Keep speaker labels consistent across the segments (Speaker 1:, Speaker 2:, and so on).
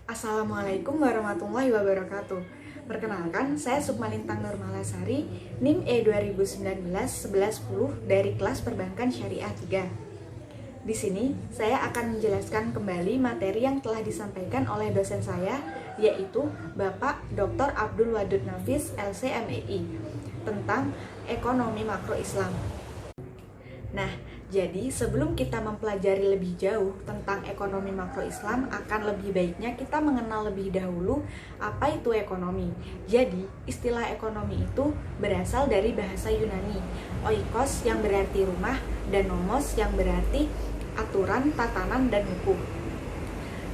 Speaker 1: Assalamualaikum warahmatullahi wabarakatuh. Perkenalkan, saya Sukmalintang Nurmalasari, NIM E 2019-1110 dari kelas Perbankan Syariah 3. Di sini, saya akan menjelaskan kembali materi yang telah disampaikan oleh dosen saya, yaitu Bapak Dr. Abdul Wadud Nafis, LC/MEI, tentang ekonomi makro Islam. Nah, jadi sebelum kita mempelajari lebih jauh tentang ekonomi makro Islam, akan lebih baiknya kita mengenal lebih dahulu apa itu ekonomi. Jadi, istilah ekonomi itu berasal dari bahasa Yunani, oikos yang berarti rumah, dan nomos yang berarti aturan, tatanan, dan hukum.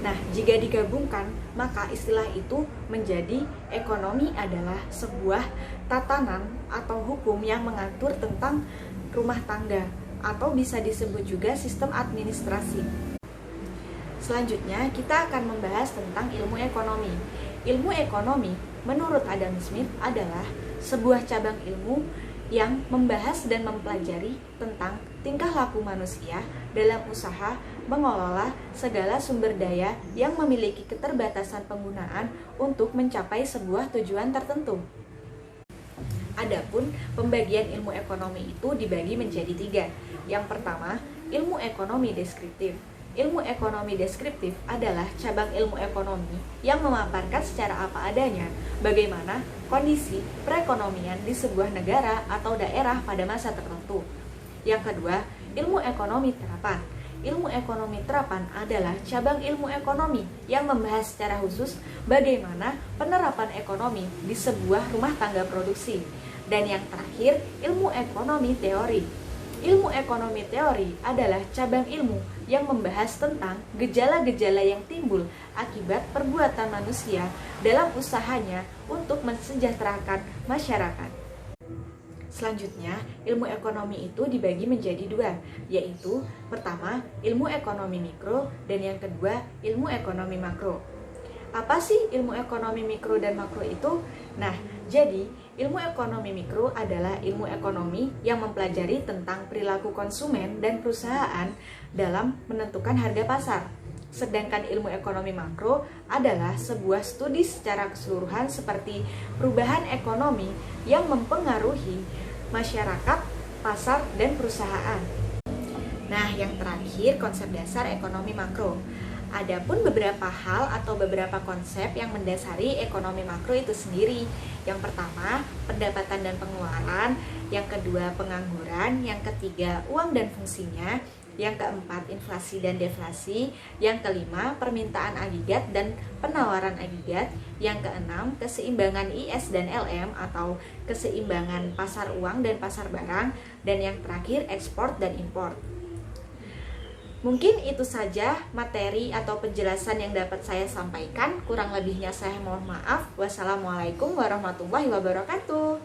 Speaker 1: Nah, jika digabungkan, maka istilah itu menjadi ekonomi adalah sebuah tatanan atau hukum yang mengatur tentang rumah tangga, atau bisa disebut juga sistem administrasi. Selanjutnya, kita akan membahas tentang ilmu ekonomi. Ilmu ekonomi, menurut Adam Smith, adalah sebuah cabang ilmu yang membahas dan mempelajari tentang tingkah laku manusia dalam usaha mengelola segala sumber daya yang memiliki keterbatasan penggunaan untuk mencapai sebuah tujuan tertentu. Adapun pembagian ilmu ekonomi itu dibagi menjadi 3. Yang pertama, ilmu ekonomi deskriptif. Ilmu ekonomi deskriptif adalah cabang ilmu ekonomi yang memaparkan secara apa adanya bagaimana kondisi perekonomian di sebuah negara atau daerah pada masa tertentu. Yang kedua, ilmu ekonomi terapan. Ilmu ekonomi terapan adalah cabang ilmu ekonomi yang membahas secara khusus bagaimana penerapan ekonomi di sebuah rumah tangga produksi. Dan yang terakhir, ilmu ekonomi teori. Ilmu ekonomi teori adalah cabang ilmu yang membahas tentang gejala-gejala yang timbul akibat perbuatan manusia dalam usahanya untuk mensejahterakan masyarakat. Selanjutnya, ilmu ekonomi itu dibagi menjadi 2, yaitu pertama, ilmu ekonomi mikro, dan yang kedua, ilmu ekonomi makro. Apa sih ilmu ekonomi mikro dan makro itu? Nah, jadi ilmu ekonomi mikro adalah ilmu ekonomi yang mempelajari tentang perilaku konsumen dan perusahaan dalam menentukan harga pasar. Sedangkan ilmu ekonomi makro adalah sebuah studi secara keseluruhan seperti perubahan ekonomi yang mempengaruhi masyarakat, pasar, dan perusahaan. Nah, yang terakhir, konsep dasar ekonomi makro. Adapun beberapa hal atau beberapa konsep yang mendasari ekonomi makro itu sendiri. Yang pertama, pendapatan dan pengeluaran. Yang kedua, pengangguran. Yang ketiga, uang dan fungsinya. Yang keempat, inflasi dan deflasi. Yang kelima, permintaan aggregat dan penawaran aggregat. Yang keenam, keseimbangan IS dan LM atau keseimbangan pasar uang dan pasar barang. Dan yang terakhir, ekspor dan impor. Mungkin itu saja materi atau penjelasan yang dapat saya sampaikan. Kurang lebihnya saya mohon maaf. Wassalamualaikum warahmatullahi wabarakatuh.